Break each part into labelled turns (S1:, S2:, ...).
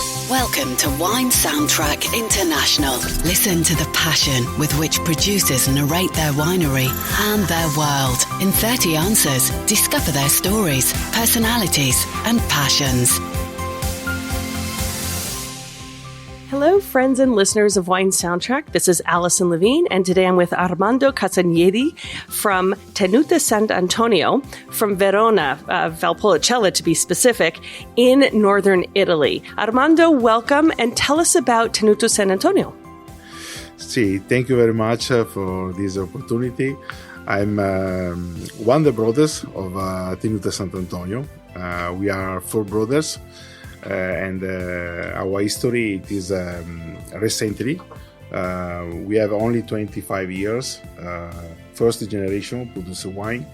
S1: Welcome to Wine Soundtrack International. Listen to the passion with which producers narrate their winery and their world. In 30 answers, discover their stories, personalities, and passions.
S2: Hello, friends and listeners of Wine Soundtrack. This is Alison Levine, and today I'm with Armando Castagnedi from Tenuta Sant'Antonio, from Verona, Valpolicella to be specific, in northern Italy. Armando, welcome, and tell us about Tenuta Sant'Antonio.
S3: See, thank you very much for this opportunity. I'm one of the brothers of Tenuta Sant'Antonio. We are 4 brothers. And our history, it is recently. We have only 25 years, first generation producer wine.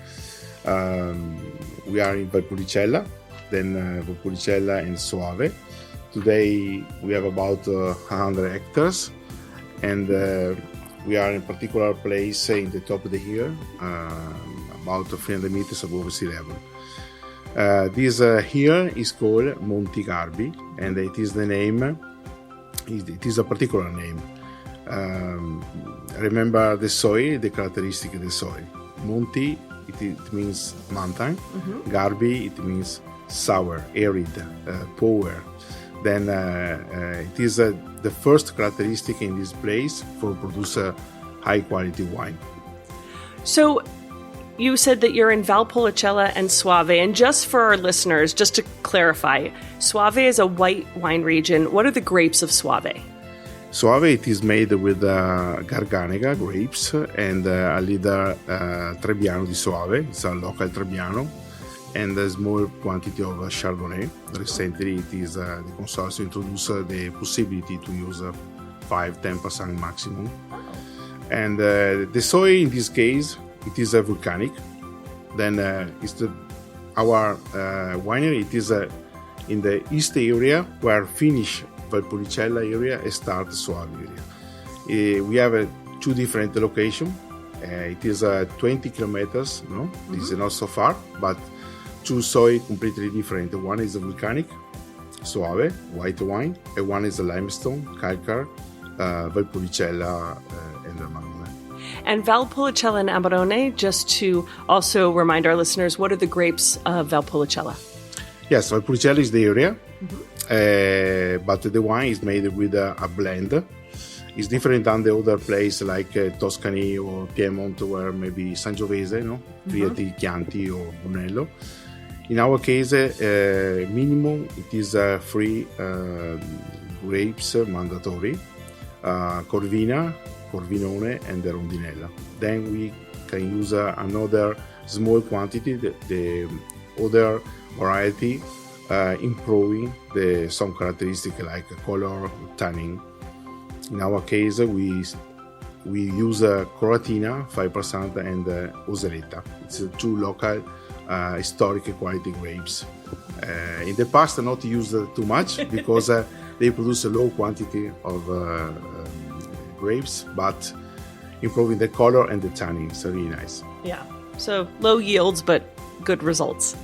S3: We are in Valpolicella, then Valpolicella and Soave. Today we have about 100 hectares, and we are in a particular place in the top of the hill, about 300 meters above sea level. This here is called Monti Garbi, and it is the name, it is a particular name. Remember the soil, the characteristic of the soil. Monti, it means mountain. Mm-hmm. Garbi, it means sour, arid, poor. Then it is the first characteristic in this place for produce high quality wine.
S2: So, you said that you're in Valpolicella and Soave, and just for our listeners, just to clarify, Soave is a white wine region. What are the grapes of Soave?
S3: Soave, it is made with Garganega grapes and a little Trebbiano di Soave. It's a local Trebbiano, and a small quantity of Chardonnay. Recently, it is the consortium introduced the possibility to use 5-10% maximum. And the soil in this case, it is a volcanic. Then our winery. It is in the east area where finish Valpolicella area and start Soave area. We have 2 different locations. It is 20 kilometers. No, mm-hmm. This is not so far, but 2 soil completely different. One is a volcanic, Soave, white wine, and one is a limestone, calcar, Valpolicella and Amarone.
S2: And Valpolicella and Amarone, just to also remind our listeners, what are the grapes of Valpolicella?
S3: Yes, Valpolicella is the area, mm-hmm. But the wine is made with a blend. It's different than the other place like Tuscany or Piedmont, where maybe Sangiovese, no? Frieti, mm-hmm. Chianti or Brunello. In our case, minimum it is 3 grapes mandatory, Corvina, Corvinone and the Rondinella. Then we can use another small quantity, the other variety, improving some characteristic like color, tannin. In our case, we use Coratina 5% and Oseletta. It's 2 local historic quality grapes. In the past, not used too much because they produce a low quantity of grapes, but improving the color and the tannin. So really nice.
S2: Yeah. So low yields, but good results.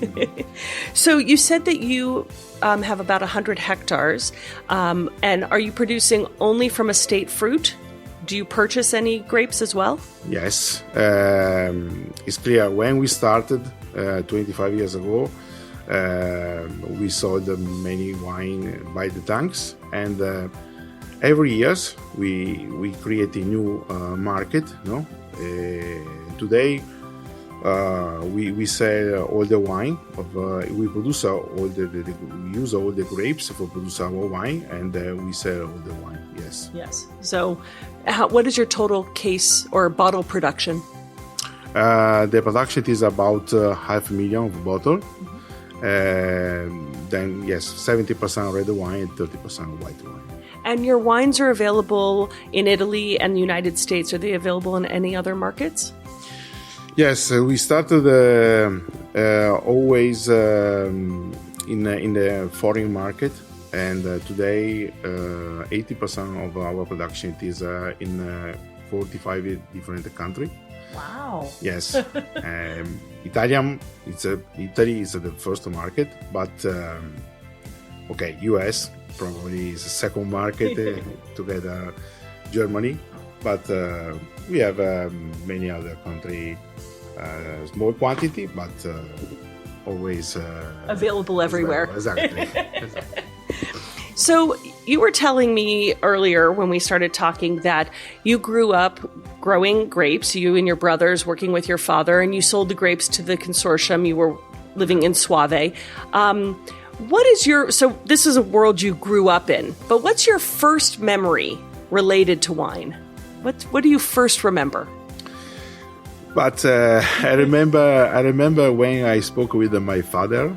S2: So you said that you have about 100 hectares. And are you producing only from estate fruit? Do you purchase any grapes as well?
S3: Yes. It's clear. When we started 25 years ago, we sold many wine by the tanks, and every year we create a new market. No, today we sell all the wine of we produce all we use all the grapes for produce our wine, and we sell all the wine. Yes.
S2: Yes. So, what is your total case or bottle production?
S3: The production is about 500,000 of bottle. Mm-hmm. Then yes, 70% red wine and 30% white wine.
S2: And your wines are available in Italy and the United States. Are they available in any other markets?
S3: Yes, we started always in the foreign market, and today 80% of our production is in 45 different countries.
S2: Wow.
S3: Yes. Italy is the first market, but US, probably is a second market together Germany, but we have many other countries, small quantity, but always
S2: available everywhere.
S3: Exactly.
S2: So you were telling me earlier when we started talking that you grew up growing grapes, you and your brothers working with your father, and you sold the grapes to the consortium. You were living in Soave. So this is a world you grew up in, but what's your first memory related to wine? What do you first remember?
S3: But I remember when I spoke with my father,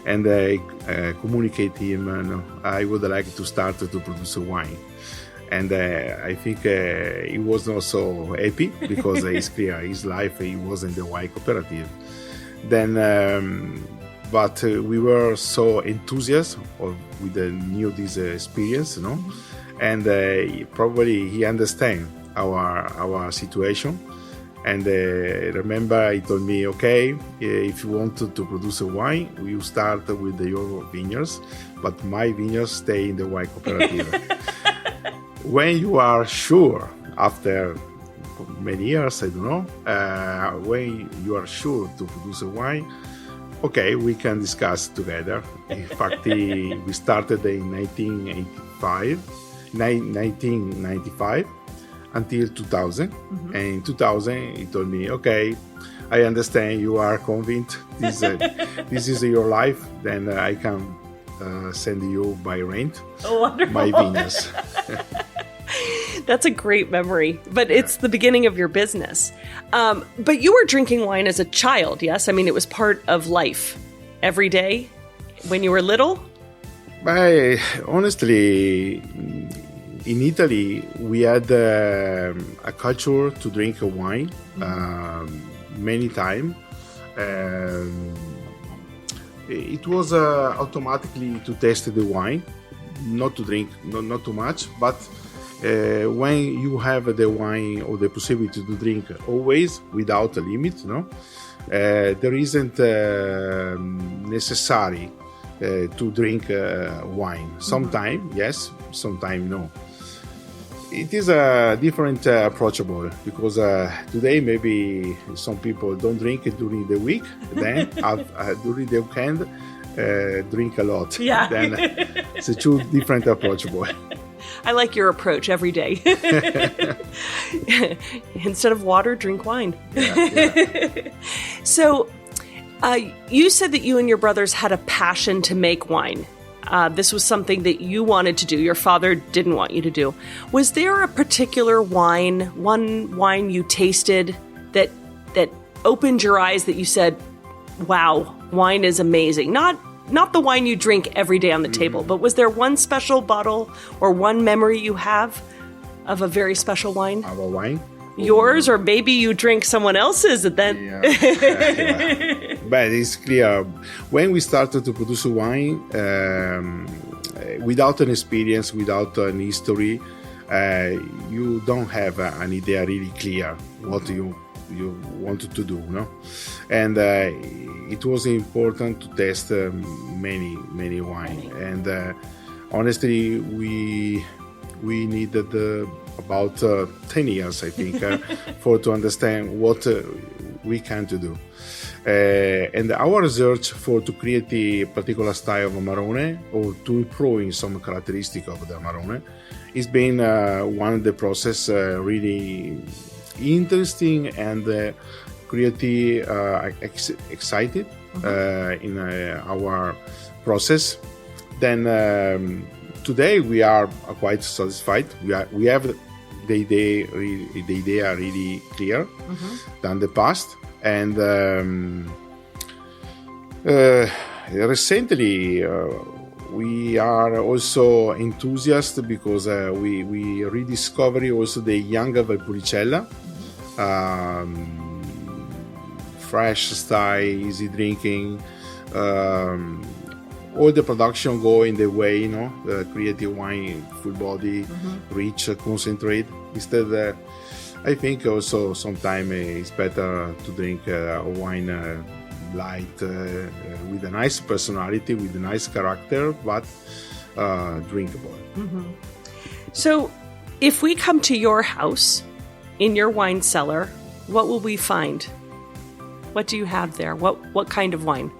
S3: and I communicate him, I would like to start to produce wine. And I think he was not so happy because it's clear his life, he was in the wine cooperative. Then, but we were so enthusiastic with the new this experience, and probably he understand our situation. And remember, he told me, okay, if you want to produce a wine, you start with your vineyards, but my vineyards stay in the wine cooperative. When you are sure, after many years, I don't know, when you are sure to produce a wine, okay, we can discuss together. In fact, we started in 1995. Until 2000, and in 2000 he told me, okay, I understand you are convinced this is your life, then I can send you by rent my vineyards.
S2: That's a great memory, but it's the beginning of your business. But you were drinking wine as a child, yes? I mean, it was part of life every day when you were little?
S3: Honestly, in Italy, we had a culture to drink wine many times. It was automatically to taste the wine, not to drink, not too much, but when you have the wine or the possibility to drink always without a limit, there isn't necessary to drink wine. Sometimes yes, sometimes no. It is a different approachable because today maybe some people don't drink it during the week, then during the weekend drink a lot.
S2: Yeah.
S3: Then it's a two different approachable.
S2: I like your approach every day. Instead of water, drink wine.
S3: Yeah.
S2: So you said that you and your brothers had a passion to make wine. This was something that you wanted to do. Your father didn't want you to do. Was there a particular one wine you tasted that opened your eyes that you said, wow, wine is amazing? Not the wine you drink every day on the table, but was there one special bottle or one memory you have of a very special wine?
S3: Of a wine?
S2: Yours, or maybe you drink someone else's and then...
S3: Yeah. But it's clear, when we started to produce wine, without an experience, without an history, you don't have an idea really clear what you wanted to do, And it was important to test many wine. And honestly, we needed about 10 years, I think, to understand what we can to do. And our research to create a particular style of Amarone or to improve some characteristic of the Amarone has been one of the process really interesting and creative, excited in our process. Then today we are quite satisfied. We have the idea really clear than the past. And recently we are also enthusiastic because we rediscover also the younger Valpolicella, fresh style, easy drinking. All the production go in the way, creative wine, full body, rich, concentrate. Instead, I think also sometimes it's better to drink wine light, with a nice personality, with a nice character, but drinkable.
S2: So, if we come to your house, in your wine cellar, what will we find? What do you have there? What kind of wine?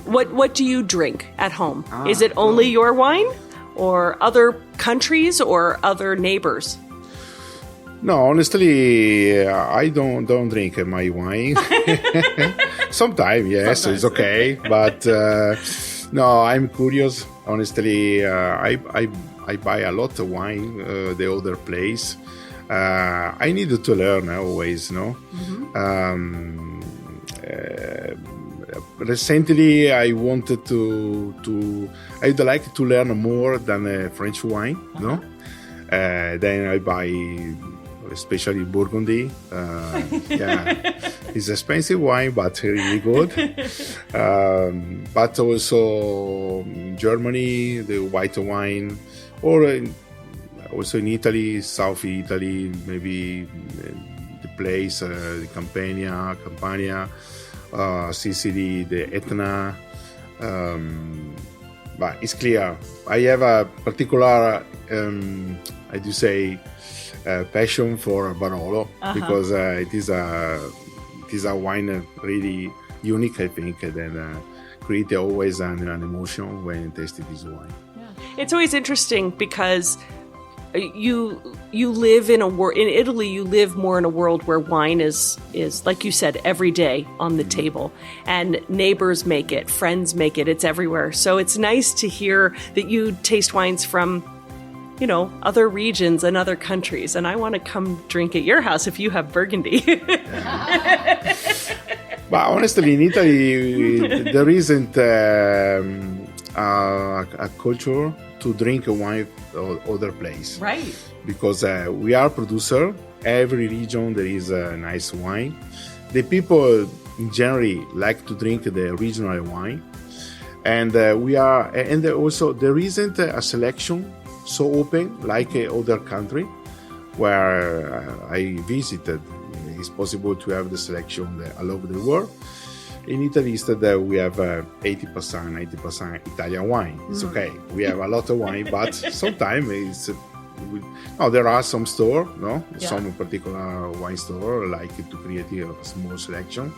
S2: What do you drink at home? Is it only your wine, or other countries, or other neighbors?
S3: No, honestly, I don't drink my wine. Sometimes, yes, it's okay, but no, I'm curious. Honestly, I buy a lot of wine the other place. I need to learn always, no. Recently, I wanted to I'd like to learn more than French wine, no. Then I buy, especially Burgundy. It's expensive wine, but really good. But also Germany, the white wine, or also in Italy, South Italy, maybe the place, the Campania, Sicily, the Etna. But it's clear, I have a particular, I do say, passion for Barolo, because it is a wine really unique, I think, and create always an emotion when tasting this wine.
S2: It's always interesting because you live in in Italy. You live more in a world where wine is like you said, every day on the table, and neighbors make it, friends make it. It's everywhere. So it's nice to hear that you taste wines from, other regions and other countries. And I want to come drink at your house if you have Burgundy.
S3: But honestly, in Italy, there isn't a culture to drink wine other place.
S2: Right.
S3: Because we are producer. Every region there is a nice wine. The people generally like to drink the regional wine, and and also there isn't a selection so open like other country where I visited. It's possible to have the selection all over the world. In Italy, instead, we have 80%, 90% Italian wine. It's okay. We have a lot of wine, but sometimes there are some store, some particular wine store like to create a small selection.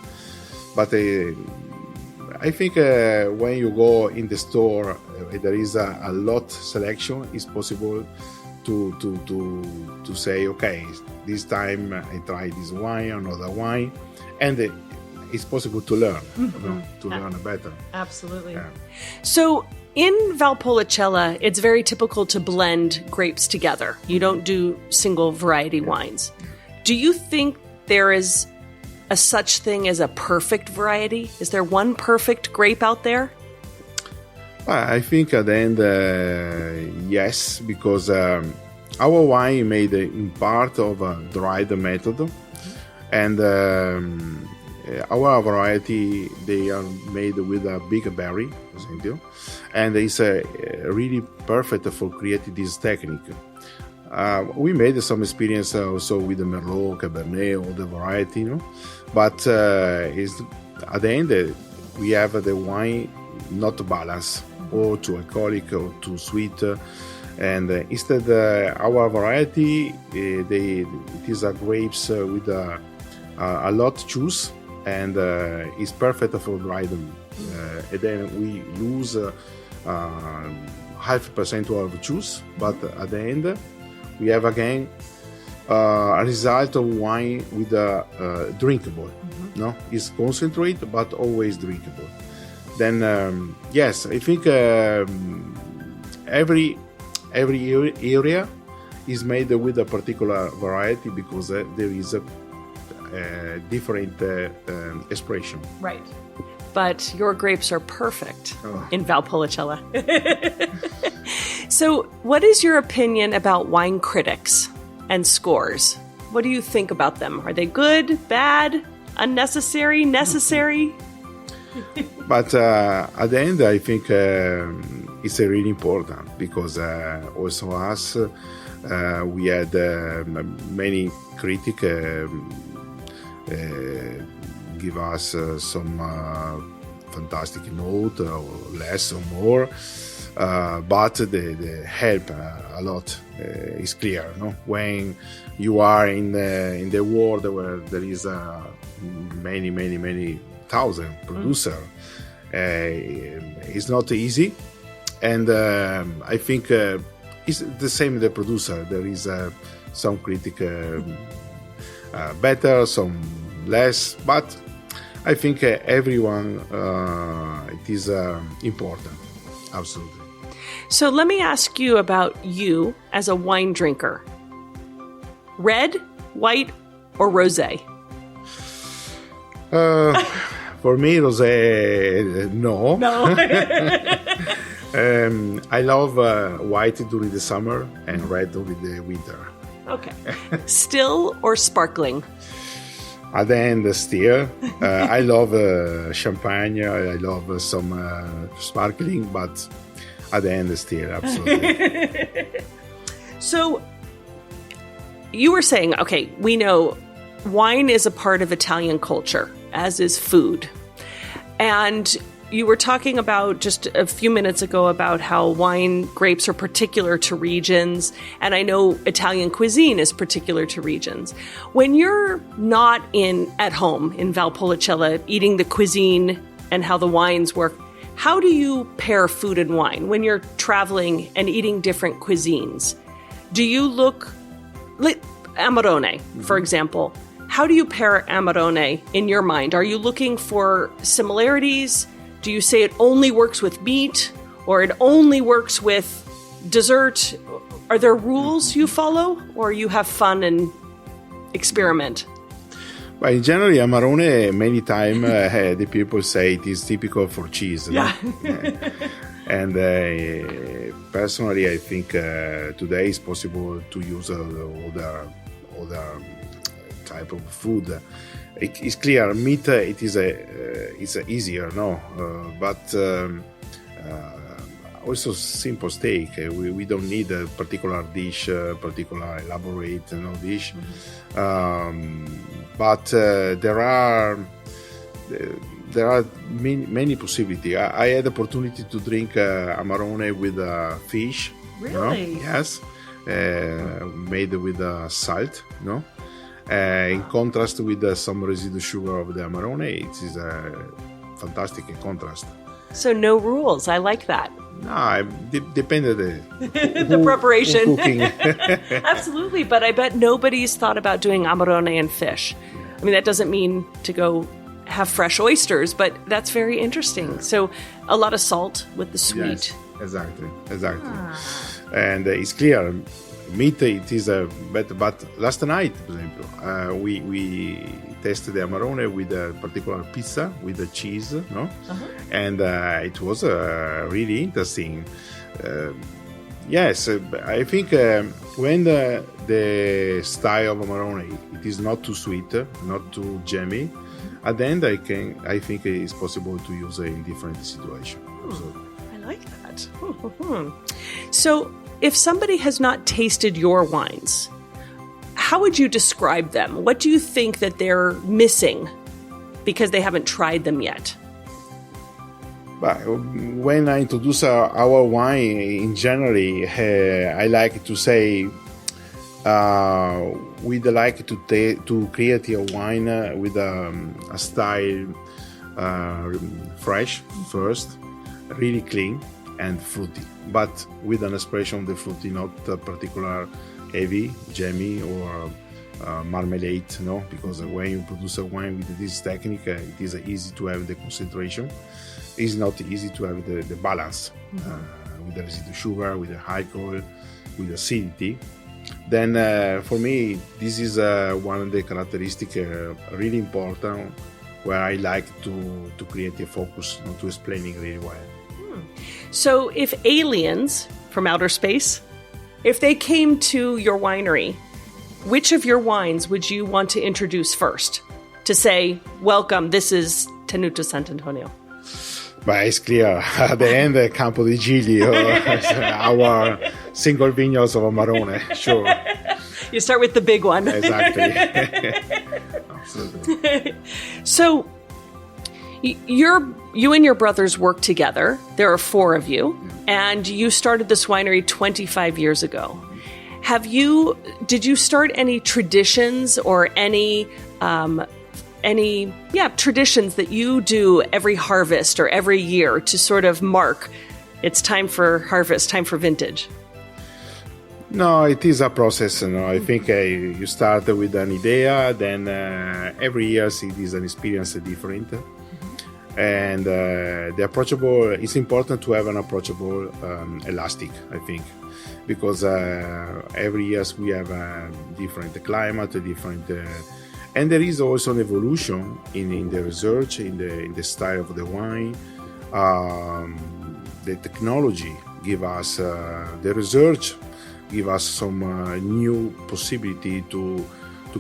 S3: But I think when you go in the store, there is a lot selection. It's possible to say, okay, this time I try this wine, another wine, and it's possible to learn, to learn better.
S2: Absolutely. Yeah. So in Valpolicella, it's very typical to blend grapes together. You don't do single variety wines. Do you think there is a such thing as a perfect variety? Is there one perfect grape out there?
S3: I think at the end, yes, because our wine made in part of a dried method, and our variety, they are made with a big berry, and it's really perfect for creating this technique. We made some experience also with the Merlot, Cabernet, all the variety, but at the end, we have the wine not balanced, or too alcoholic or too sweet, and instead our variety, it is a grapes with a lot juice, and it's perfect for drying. And then we lose 0.5% of juice, but at the end we have again a result of wine with drinkable. It's concentrate, but always drinkable. Then yes, I think every area is made with a particular variety because there is a different expression.
S2: Right. But your grapes are perfect in Valpolicella. So what is your opinion about wine critics and scores? What do you think about them? Are they good, bad, unnecessary, necessary?
S3: But at the end, I think it's really important because also us, we had many critics give us some fantastic note or less or more. But the help a lot is clear. No? When you are in the world where there is many thousand producer, it's not easy. And I think it's the same with the producer. There is some critic better, some less, but I think everyone it is important. Absolutely.
S2: So let me ask you about you as a wine drinker. Red, white, or rosé?
S3: For me, rosé, no. I love white during the summer and red during the winter.
S2: Okay. Still or sparkling?
S3: At the end, still. I love champagne. I love some sparkling, but at the end, still, absolutely.
S2: So, you were saying, okay, we know wine is a part of Italian culture, as is food. And you were talking about just a few minutes ago about how wine grapes are particular to regions. And I know Italian cuisine is particular to regions. When you're not at home in Valpolicella eating the cuisine and how the wines work, how do you pair food and wine when you're traveling and eating different cuisines? Do you look like Amarone, for example? How do you pair Amarone in your mind? Are you looking for similarities? Do you say it only works with meat or it only works with dessert? Are there rules you follow or you have fun and experiment?
S3: But in general, Amarone, many times the people say it is typical for cheese.
S2: Yeah.
S3: No? And personally, I think today it's possible to use other type of food. It's clear, meat it is it's easier, no, but also simple steak. We don't need a particular dish, particular elaborate dish. But there are many possibilities. I had the opportunity to drink Amarone with fish.
S2: Really?
S3: You know? Yes, made with salt. No. In contrast with some residue sugar of the Amarone, it is a fantastic contrast.
S2: So no rules. I like that.
S3: No, depends
S2: the preparation.
S3: Cooking.
S2: Absolutely, but I bet nobody's thought about doing Amarone and fish. I mean, that doesn't mean to go have fresh oysters, but that's very interesting. So a lot of salt with the sweet.
S3: Yes, exactly. And it's clear. Meat it is better, but last night, for example, we tested the Amarone with a particular pizza with the cheese, no? And it was really interesting. Yes, I think when the style of Amarone it is not too sweet, not too jammy, at the end I think it is possible to use it in different situations.
S2: I like that. So, if somebody has not tasted your wines, how would you describe them? What do you think that they're missing because they haven't tried them yet?
S3: But when I introduce our wine in general, I like to say we'd like to create a wine with a style fresh first, really clean and fruity, but with an expression of the fruity, not particular heavy, jammy or marmalade, no? Because when you produce a wine with this technique, it is easy to have the concentration. It's not easy to have the balance with the residue sugar, with the alcohol, with acidity. Then for me, this is one of the characteristics really important where I like to create a focus, to explaining really well.
S2: So if aliens from outer space, if they came to your winery, which of your wines would you want to introduce first? To say, welcome, this is Tenuta Sant'Antonio.
S3: But it's clear, at the end, Campo di Gigli, our single vineyards of Amarone, sure.
S2: You start with the big one.
S3: Exactly. absolutely.
S2: So you and your brothers work together. There are 4 of you, and you started this winery 25 years ago. Did you start any traditions or any traditions that you do every harvest or every year to sort of mark it's time for harvest, time for vintage?
S3: No, it is a process. I think you start with an idea, then every year it is an experience different. And the approachable, it's important to have an approachable elastic, I think, because every year we have a different climate, and there is also an evolution in the research, in the style of the wine. The technology give us, the research give us some new possibility to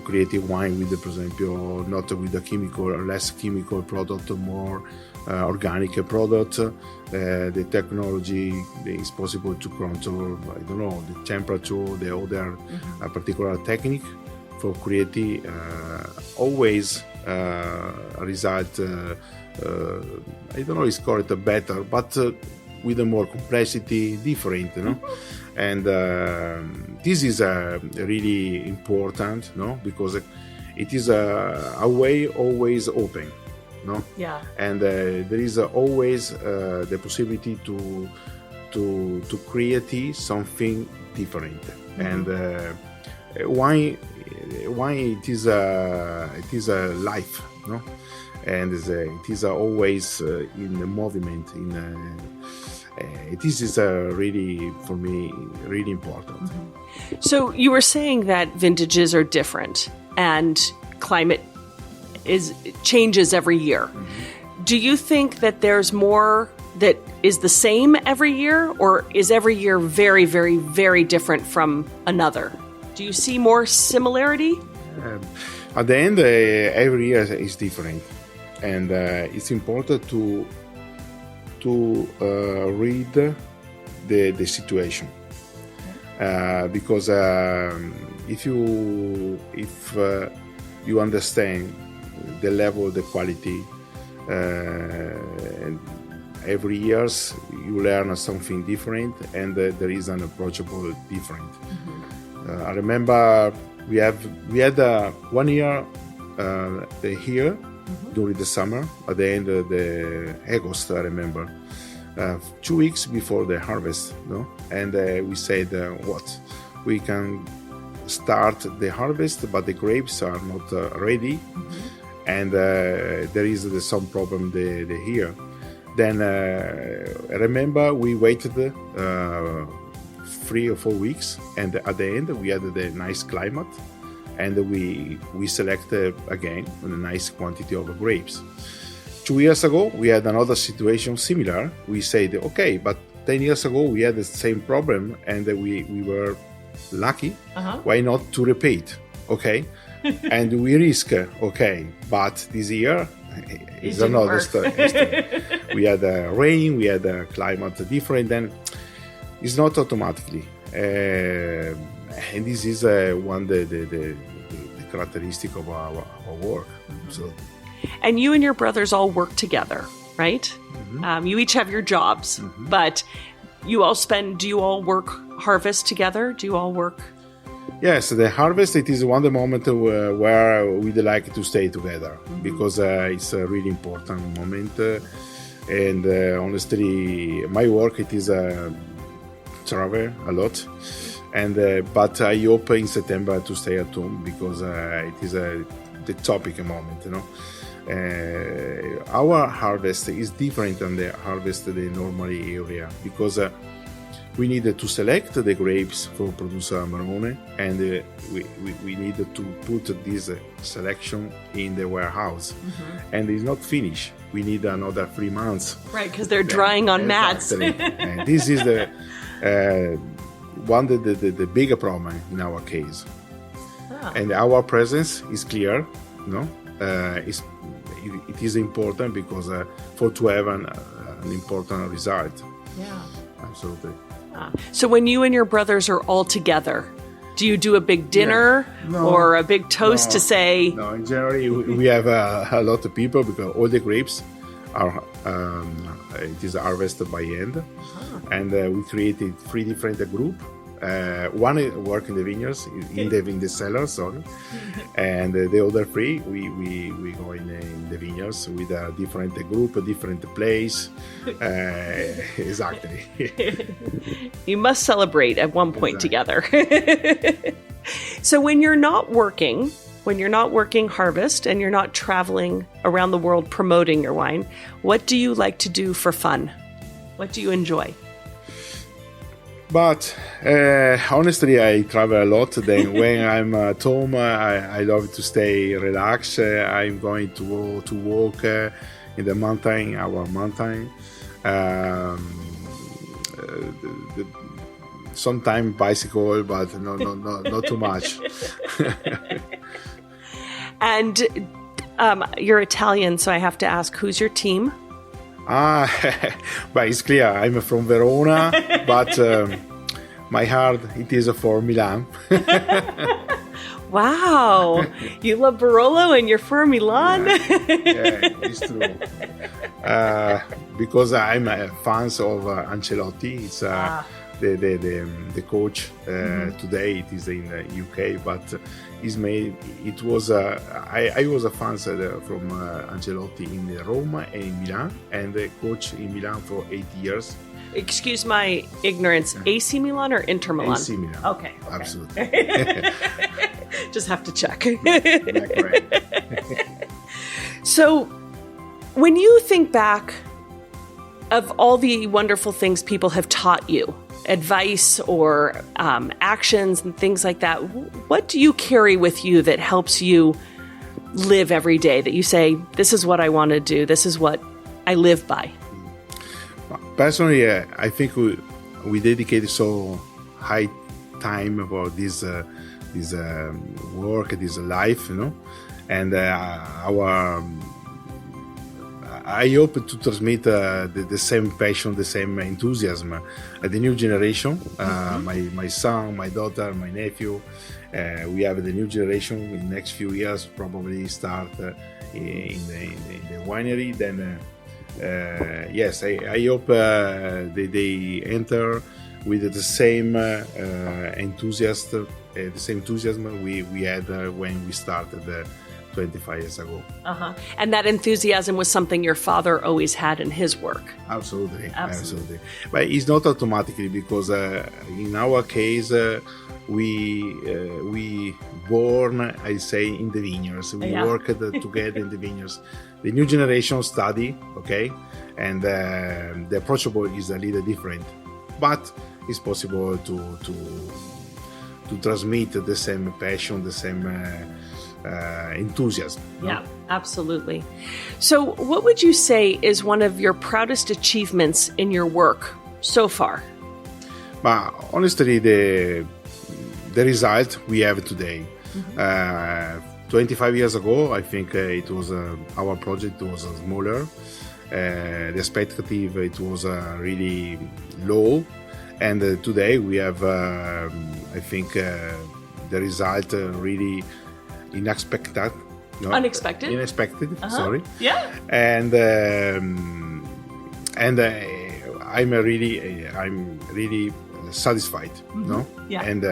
S3: create a wine with, for example, not with a chemical or less chemical product, more organic product. The technology is possible to control, I don't know, the temperature, the other particular technique for creating always a result. I don't know if it's called better, but with a more complexity, different, And this is really important, because it is a way always open,
S2: Yeah.
S3: And there is always the possibility to create something different. And wine it is a life, and it is always in the movement. This is really, for me, really important.
S2: So you were saying that vintages are different and climate changes every year. Do you think that there's more that is the same every year, or is every year very, very, very different from another? Do you see more similarity?
S3: At the end, every year is different, and it's important to read the situation, because if you understand the level, the quality, every years you learn something different, and there is an approachable different. I remember we had 1 year here during the summer, at the end of the August, I remember, 2 weeks before the harvest, and we said, we can start the harvest, but the grapes are not ready, and there is some problem here. Then I remember we waited 3 or 4 weeks, and at the end we had the nice climate, and we selected again a nice quantity of grapes. 2 years ago we had another situation similar. We said, okay, but 10 years ago we had the same problem, and we were lucky. Why not to repeat? Okay. And we risk, okay, but this year is another story. We had rain, we had climate different, and it's not automatically. And this is one the characteristic of our work. So.
S2: And you and your brothers all work together, right? You each have your jobs, but do you all work harvest together? Do you all work?
S3: Yes, the harvest, it is one of the moments where we'd like to stay together, because it's a really important moment. And honestly, my work, it is travel a lot. And but I hope in September to stay at home, because it is the topic moment, Our harvest is different than the harvest the normally area, because we need to select the grapes for produce Amarone, and we need to put this selection in the warehouse, and it's not finished. We need another 3 months.
S2: Right, because they're drying on mats.
S3: And this is the the bigger problem in our case. And our presence is clear, it is important, because to have an important result.
S2: Yeah,
S3: absolutely.
S2: So when you and your brothers are all together, Do you do a big dinner or a big toast to say?
S3: No, in January we have a lot of people because all the grapes are it is harvested by hand, and we created 3 different groups. One work in the vineyards, in the cellar, sorry, and the other 3 we go in the vineyards with a different group, a different place. Exactly.
S2: You must celebrate at one point together. So when you're not working harvest and you're not traveling around the world promoting your wine, what do you like to do for fun? What do you enjoy?
S3: But honestly, I travel a lot. Then when I'm at home, I love to stay relaxed. I'm going to go to walk in the mountain, our mountain. Sometimes bicycle, but not too much.
S2: And you're Italian, so I have to ask, who's your team?
S3: But it's clear I'm from Verona, but my heart it is for Milan.
S2: Wow, you love Barolo and you're for Milan.
S3: Yeah, it's true. Because I'm a fan of Ancelotti. It's the coach today. It is in the UK, but it was I was a fan from Ancelotti in Roma and in Milan, and the coach in Milan for 8 years.
S2: Excuse my ignorance, AC Milan or Inter Milan?
S3: AC Milan.
S2: Okay.
S3: Absolutely.
S2: Just have to check.
S3: Correct.
S2: So when you think back of all the wonderful things people have taught you, advice or actions and things like that, what do you carry with you that helps you live every day, that you say, this is what I want to do, this is what I live by?
S3: Personally, I think we dedicated so high time for this work, this life, and I hope to transmit the same passion, the same enthusiasm at the new generation. My son, my daughter, my nephew. We have the new generation in the next few years probably start in the winery. Then yes, I hope they enter with the same enthusiasm we had when we started 25 years ago.
S2: And that enthusiasm was something your father always had in his work.
S3: Absolutely. But it's not automatically, because in our case we born, I say, in the vineyards. We worked together in the vineyards. The new generation study, okay, and the approachable is a little different, but it's possible to transmit the same passion, the same enthusiasm.
S2: Yeah, absolutely. So what would you say is one of your proudest achievements in your work so far?
S3: But honestly, the result we have today. 25 years ago, I think it was our project was smaller. The expectative it was really low, and today we have I think the result really unexpected. Unexpected. Sorry.
S2: Yeah.
S3: And I'm really satisfied. No.
S2: Yeah.
S3: And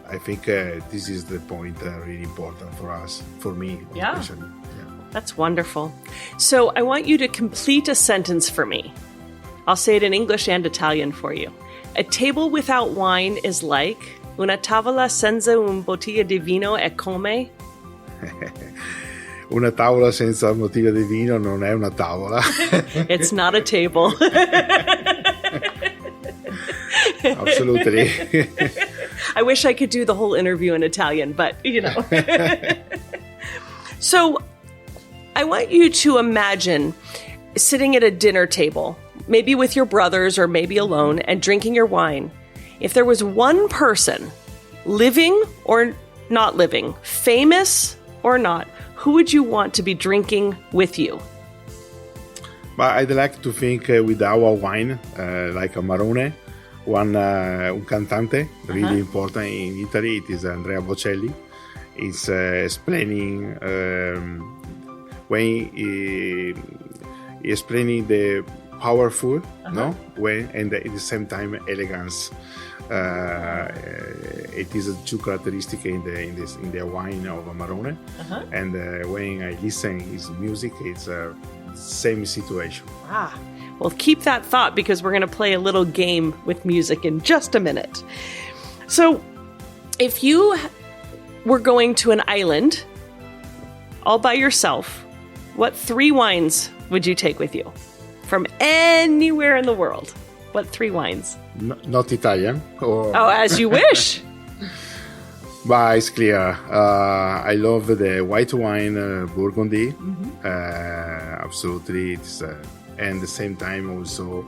S3: I think this is the point really important for me.
S2: Yeah.
S3: Especially. Yeah.
S2: That's wonderful. So I want you to complete a sentence for me. I'll say it in English and Italian for you. A table without wine is like una tavola senza un bottiglia di vino è come?
S3: Una tavola senza un bottiglia di vino non è una tavola.
S2: It's not a table.
S3: Absolutely.
S2: I wish I could do the whole interview in Italian, but So I want you to imagine sitting at a dinner table, maybe with your brothers or maybe alone, and drinking your wine. If there was one person, living or not living, famous or not, who would you want to be drinking with you?
S3: But I'd like to think with our wine, like a Marone, un cantante really important in Italy. It is Andrea Bocelli. He's explaining when he explaining the powerful, no, when and at the same time elegance. It is two characteristics in the wine of Amarone, and when I listen his music, it's same situation.
S2: Well, keep that thought because we're going to play a little game with music in just a minute. So, if you were going to an island all by yourself, what 3 wines would you take with you from anywhere in the world? What 3 wines?
S3: Not Italian.
S2: Oh, as you wish.
S3: But it's clear. I love the white wine Burgundy. Absolutely. It's, and at the same time also,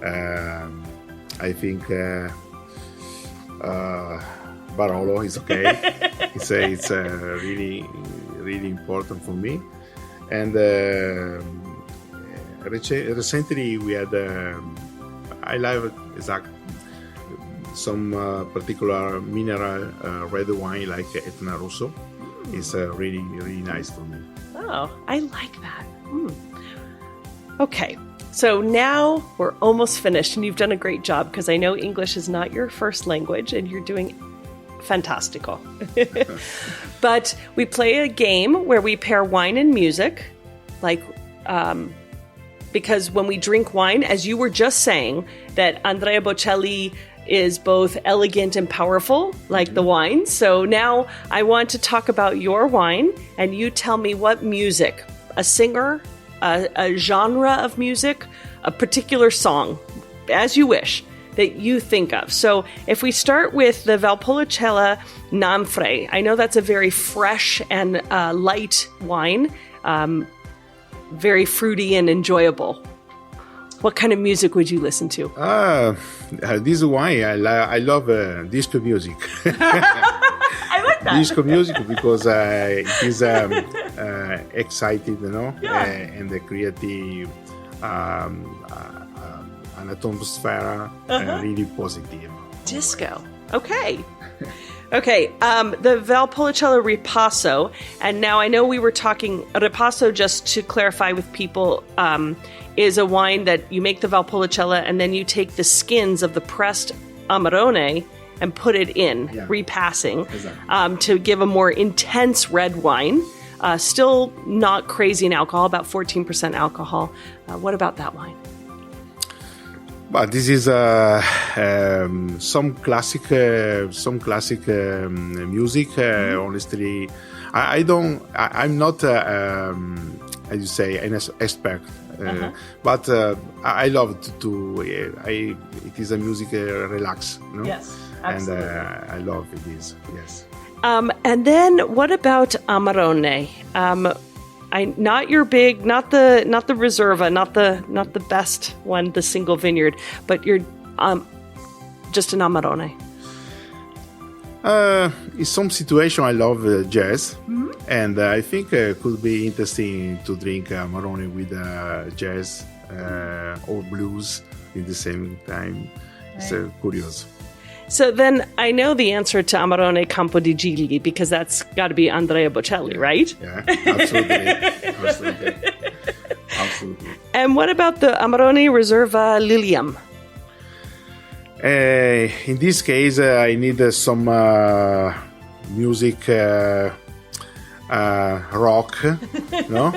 S3: I think Barolo is okay. it's really, really important for me. And recently we had... I love some particular mineral red wine like Etna Rosso. It's really, really nice for me.
S2: Oh, I like that. Okay, so now we're almost finished, and you've done a great job because I know English is not your first language, and you're doing fantastico. But we play a game where we pair wine and music, like... because when we drink wine, as you were just saying, that Andrea Bocelli is both elegant and powerful, like the wine. So now I want to talk about your wine, and you tell me what music, a singer, a genre of music, a particular song, as you wish, that you think of. So if we start with the Valpolicella Nanfre, I know that's a very fresh and light wine. Very fruity and enjoyable. What kind of music would you listen to?
S3: This wine, I love disco music.
S2: I like that.
S3: Disco music because it is excited, you know, and the creative an atmosphere really positive.
S2: Disco. Okay. Okay, the Valpolicella Ripasso, and now I know we were talking, Ripasso, just to clarify with people, is a wine that you make the Valpolicella and then you take the skins of the pressed Amarone and put it in, repassing, to give a more intense red wine. Still not crazy in alcohol, about 14% alcohol. What about that wine?
S3: But this is some classic music. Honestly, I'm not, as you say, an expert. But I love it is a music relax. You know? Yes, absolutely. And I love it is. Yes.
S2: And then what about Amarone? Not your big, not the Reserva, not the best one, the single vineyard, but you're just an Amarone.
S3: In some situation, I love jazz, and I think it could be interesting to drink Amarone with jazz or blues at the same time. It's curious.
S2: So then I know the answer to Amarone Campo di Gigli because that's got to be Andrea Bocelli, right?
S3: Yeah, absolutely. Absolutely.
S2: And what about the Amarone Reserva Lilium?
S3: In this case, I need some music, rock, no?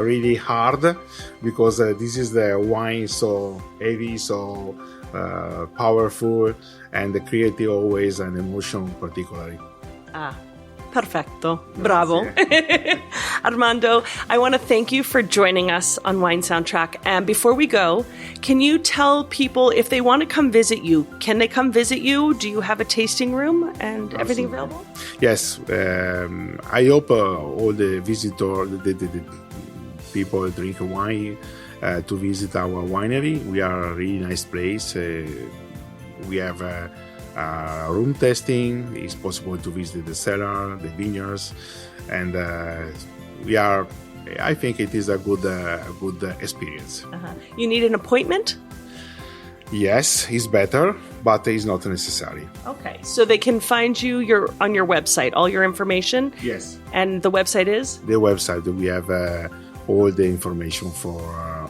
S3: Really hard, because this is the wine so heavy, so powerful, and the creative always an emotion particularly.
S2: Perfetto. Bravo. Armando, I want to thank you for joining us on Wine Soundtrack. And before we go, can you tell people if they want to come visit you, can they come visit you? Do you have a tasting room and everything available?
S3: Yes. I hope all the visitors, the people drink wine, to visit our winery. We are a really nice place. We have room testing. It's possible to visit the cellar, the vineyards, and I think it is a good experience.
S2: You need an appointment?
S3: Yes, it's better, but it's not necessary.
S2: Okay, so they can find you on your website, all your information?
S3: Yes.
S2: And the website is?
S3: The website, we have all the information for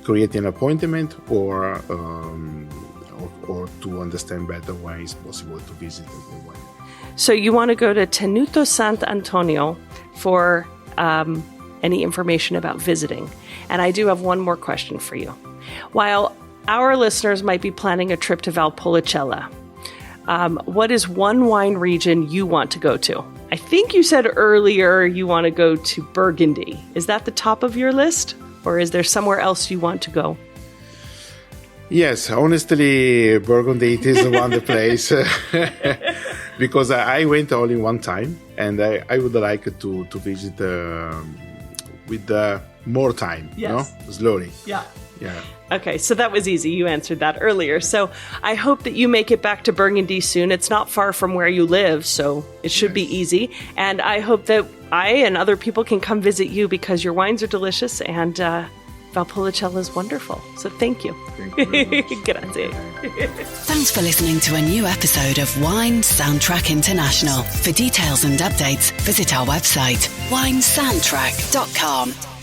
S3: creating an appointment or to understand better why it's possible to visit the winery.
S2: So you want to go to Tenuta Sant'Antonio for any information about visiting. And I do have one more question for you. While our listeners might be planning a trip to Valpolicella, what is one wine region you want to go to? I think you said earlier you want to go to Burgundy. Is that the top of your list? Or is there somewhere else you want to go?
S3: Yes, honestly, Burgundy it is one the place because I went only one time, and I would like to visit with more time,
S2: yes.
S3: Slowly.
S2: Yeah.
S3: Yeah.
S2: Okay, so that was easy. You answered that earlier. So I hope that you make it back to Burgundy soon. It's not far from where you live, so it should be easy. And I hope that I and other people can come visit you because your wines are delicious and Valpolicella is wonderful. So thank you.
S3: Thank you very much.
S2: Grazie.
S1: Thanks for listening to a new episode of Wine Soundtrack International. For details and updates, visit our website, winesoundtrack.com.